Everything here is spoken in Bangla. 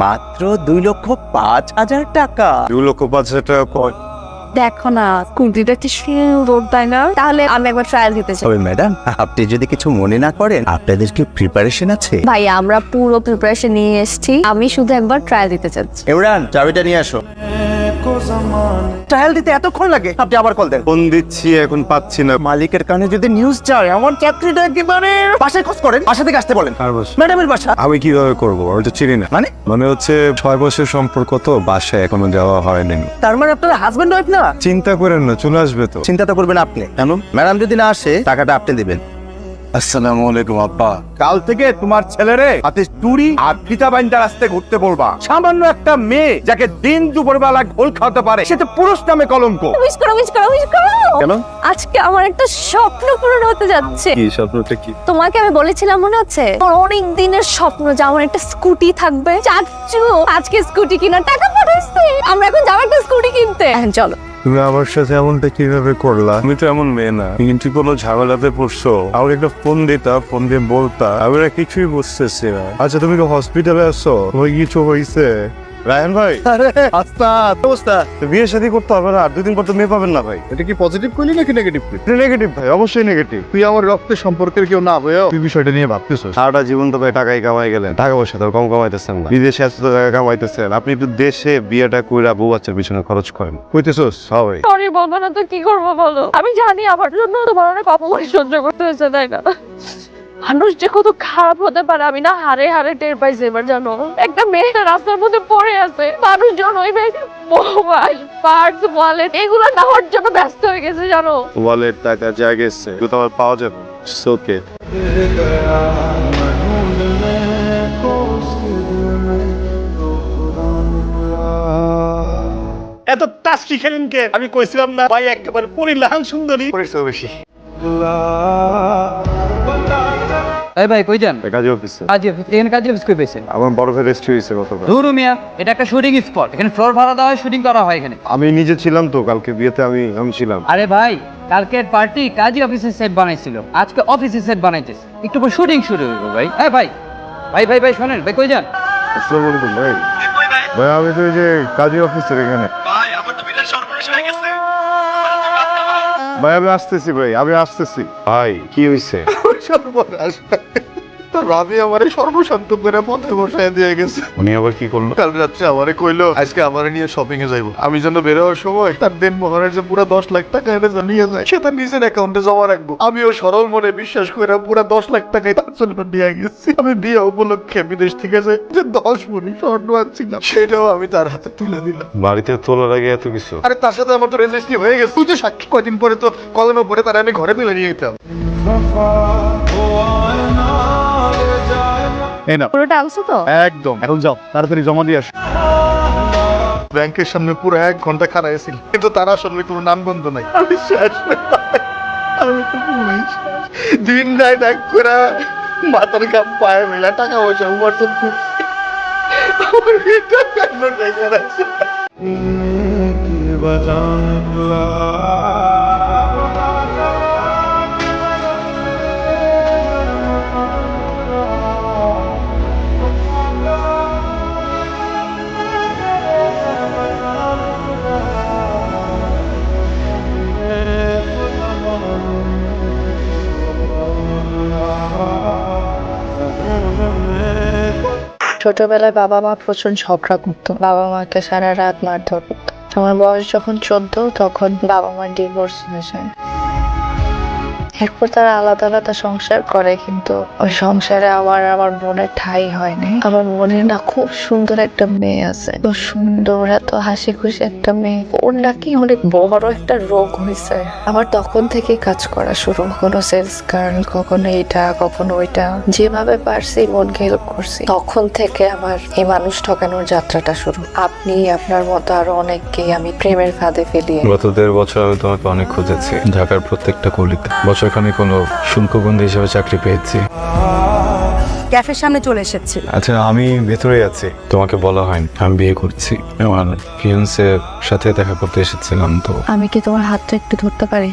মাত্র 2,05,000 টাকা। 2,05,000 টাকা কয়? দেখো না স্কুটিটা কি সুন্দর তাই না? তাহলে আমি একবার ট্রায়াল দিতে চাই। তবে ম্যাডাম, আপনি যদি কিছু মনে না করেন, আপনাদের কি প্রিপারেশন আছে? ভাই আমরা পুরো প্রিপারেশন নিয়ে এসেছি, আমি শুধু একবার ট্রায়াল দিতে চাচ্ছি। ইমরান, চাবিটা নিয়ে আসো। ট্রায়াল দিতে এতক্ষণ লাগে? আপনি আবার কল দেন। ফোন দিচ্ছি, এখন পাচ্ছি না। মালিকের কানে যদি নিউজ যায়, আমার চাকরিটা একেবারে। বাসায় খোঁজ করেন, বাসা থেকে আসতে বলেন। আর বস, ম্যাডামের বাসা। আমি কিভাবে করবো? আমি তো চিনি না। মানে হচ্ছে 6 বছর সম্পর্ক, তো বাসায় এখনো যাওয়া হয়নি। তার মানে আপনারা হাজবেন্ড ওয়াইফ না? চিন্তা করেন না, চলে আসবে তো। চিন্তা তো করবেন আপনি। কেন? ম্যাডাম যদি না আসে, টাকাটা আপনি দিবেন। আসসালামু আলাইকুম আব্বা। কাল থেকে তোমার ছেলেরে হাতে চুরি আর ফিতা বাইন্দা রাস্তায় ঘুরতে বলবা। সামান্য একটা মেয়ে যাকে দিন দুপুর বেলা ঘোল খাওয়াতে পারে, সে তো পুরুষ নামে কলঙ্ক। উইশ করো। কেন? আজকে আমার একটা স্বপ্ন পূরণ হতে যাচ্ছে। কি স্বপ্নটা? কি? তোমাকে আমি বলেছিলাম মনে হচ্ছে? আমার অনেক দিনের স্বপ্ন যে আমার একটা স্কুটি থাকবে। চাচু আজকে স্কুটি কেনার টাকা পাঠাইছে, আমরা এখন যাবো একটা স্কুটি কিনতে। এখন চলো। তুমি আমার সাথে এমনটা কিভাবে করলা? তুমি তো এমন মেয়ে না, কিন্তু কোনো ঝামেলাতে পড়ছো। আমাকে একটা ফোন দিতা, ফোন দিয়ে বলতা, আমরা কিছুই বুঝতেছি না। আচ্ছা, তুমি কি হসপিটালে আছো? তোমার কিছু হয়েছে? রায়হান ভাই, আরে আস্তাদ, অবস্থা বিয়ে শাদী করতে হবে না, আর 2 দিন পর তো মেয়ে পাবেন না ভাই। এটা কি পজিটিভ কইলি নাকি নেগেটিভ কইলি? নেগেটিভ ভাই, অবশ্যই নেগেটিভ। তুই আমার রক্তের সম্পর্কের কেউ না হয়েও তুই বিষয়টা নিয়ে ভাবতেছিস। সারাটা জীবন তো ভাই টাকাই কামাই গেলেন, টাকা পয়সা তো কম কামাইতেছেন না, বিদেশে এত টাকা কামাইতেছেন। আপনি একটু দেশে বিয়েটা কইরা বউ বাচ্চার পিছনে খরচ করেন। কইতেছোস? হ্যাঁ ভাই। সরি বলবো না তো কি করবো বলো? আমি জানি আমার জন্য তোমার অনেক অপমান সহ্য করতে হয়েছে তাই না? মানুষ যে কত খারাপ হতে পারে আমি না হারে হারে টের পাইছি এবার। জানো, একটা মেয়ে রাস্তার মধ্যে পড়ে আছে, মানুষজন ওই মেয়েকে মোবাইল, পার্স, ওয়ালেট এগুলো নেওয়ার জন্য ব্যস্ত হয়ে গেছে জানো। ওয়ালেট, টাকা যা গেছে এগুলো তো আমার পাওয়া যাবে। ওকে, এত টাস্কি খেলেন কে? আমি কইছিলাম না ভাই একেবারে পরিলাহান সুন্দরী পরিচয় বেশি। এই ভাই কই যান? কাজী অফিসে। কাজী অফিস? এখানে কাজী অফিস কই পেয়েছেন? আমার বড় ভাই রেস্ট হয়েছে গতকাল। ধুরু মিয়া, এটা একটা শুটিং স্পট, এখানে ফ্লোর ভাড়া দেওয়া হয়, শুটিং করা হয় এখানে। আমি নিজে ছিলাম তো কালকে বিয়েতে, আমি ছিলাম। আরে ভাই, কালকের পার্টি কাজী অফিসের সেট বানাইছিল, আজকে অফিসের সেট বানাইতেছে, একটু পর শুটিং শুরু হইব ভাই। হ্যাঁ ভাই ভাই ভাই ভাই শোনেন ভাই, কই যান? আসসালামু আলাইকুম ভাই। ভাই আমি তো এই যে কাজী অফিসের এখানে। ভাই আমি আসতেছি ভাই, আমি আসতেছি। ভাই কি হয়েছে? সর্বনাশ, তোর ভাবি আমারে সর্বশান্ত করে পথে বসায় দিয়ে গেছে। উনি আবার কি করলো? কাল রাত্রে আমারে কইলো আজকে আমারে নিয়ে শপিং এ যাইবো। আমি যেন বেরোয়ার সময় তার দেন মোহরের যে পুরো 10 লাখ টাকা এনে নিয়ে যায়, সে তার নিজের অ্যাকাউন্টে জমা রাখবো। আমিও সরল মনে বিশ্বাস করে পুরো 10 লাখ টাকাই তার জন্য দিয়ে গেছি। আমি বিয়ে উপলক্ষে বিদেশ থেকে যে 10 ভরি স্বর্ণ আনছিলাম, সেটাও আমি তার হাতে তুলে দিলাম। বাড়িতে তোলার আগে এত কিছু? আরে তার সাথে আমার তো রেজিস্ট্রি হয়ে গেছে। তুই তো সাক্ষী, কয়দিন পরে তো কলমে পরে তারা আমি ঘরে তুলে নিয়ে যেতাম। এই না পুরোটা আনছো তো? একদম, এখন যাও তাড়াতাড়ি জমা দিয়ে আস। ব্যাংকের সামনে পুরো 1 ঘন্টা খাড়া ছিল, কিন্তু তারা আসলে কোনো নাম গন্ধ নাই। আমি শেষ, আমি তো পুরোই শেষ। দিন রাত এক করে মাথার কাপ পায়ে মেলা টাকা পয়সা উপার্জন করছি। আমার ভিতর কেন রেখে রাখছে? ছোটবেলায় বাবা মা প্রচুর ঝগড়া করতো, বাবা মাকে সারা রাত মারধর করতো। আমার বয়স যখন 14 তখন বাবা মার ডিভোর্স হয়ে যায়। এরপর তারা আলাদা আলাদা সংসার করে, কিন্তু ওই সংসারে আমার বোনের ঠাঁই হয়নি। আমার বোনের না খুব সুন্দর একটা মেয়ে আছে, তো সুন্দর, এত হাসি খুশি একটা মেয়ে। ওর নাকি অনেক বড় একটা রোগ হয়েছে। আমার তখন থেকে কাজ করা শুরু, কখনো সেলস গার্ল, কখনো এটা কখনো ওইটা, যেভাবে পারছি বোনকে হেল্প করছি। তখন থেকে আমার এই মানুষ ঠকানোর যাত্রাটা শুরু। আপনি আপনার মতো আরো অনেককেই আমি প্রেমের ফাঁদে ফেলিয়ে। গত 1.5 বছর আমি তোমাকে অনেক খুঁজেছি, ঢাকার প্রত্যেকটা গলিতে। বছরখানেক হলো শুল্কবন্দি হিসেবে চাকরি পেয়েছি। ক্যাফের সামনে চলে এসেছি। আচ্ছা, আমি ভেতরে আছি, তোমাকে বলা হয়নি আমি বিয়ে করছি। আমার ফিয়ান্সের সাথে দেখা করতে এসেছিলাম। তো আমি কি তোমার হাতটা একটু ধরতে পারি?